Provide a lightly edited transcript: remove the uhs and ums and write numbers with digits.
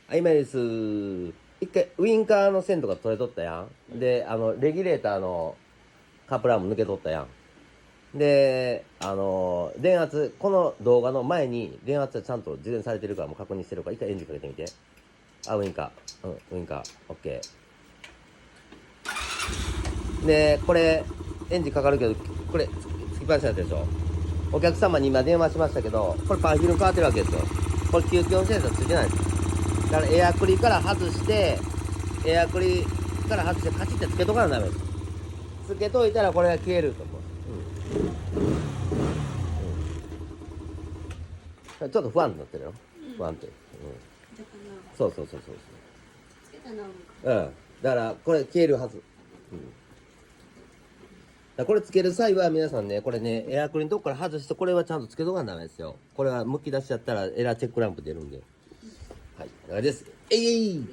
はい、今です。一回、ウインカーの線とか取れとったやん。で、レギュレーターのカップラーも抜けとったやん。で、電圧、この動画の前に電圧はちゃんと充電されてるからもう確認してるから、一回エンジンかけてみて。あ、ウインカー。ウインカー。オッケー。で、これ、エンジンかかるけど、これ、つきっぱなしになってるでしょ。お客様に今電話しましたけど、これパンフィルム変わってるわけですよ。これ吸気温センサーついてないです。だからエアクリから外して、カチッてつけとかなダメです。つけといたらこれが消えると思う。ちょっと不安になってるよ。不安定。そう。つけたな。だからこれ消えるはず。だこれつける際は皆さんね、これね、エアクリのとこから外して、これはちゃんとつけとかなダメですよ。これは剥き出しちゃったらエラーチェックランプ出るんで。はい、だからです。えい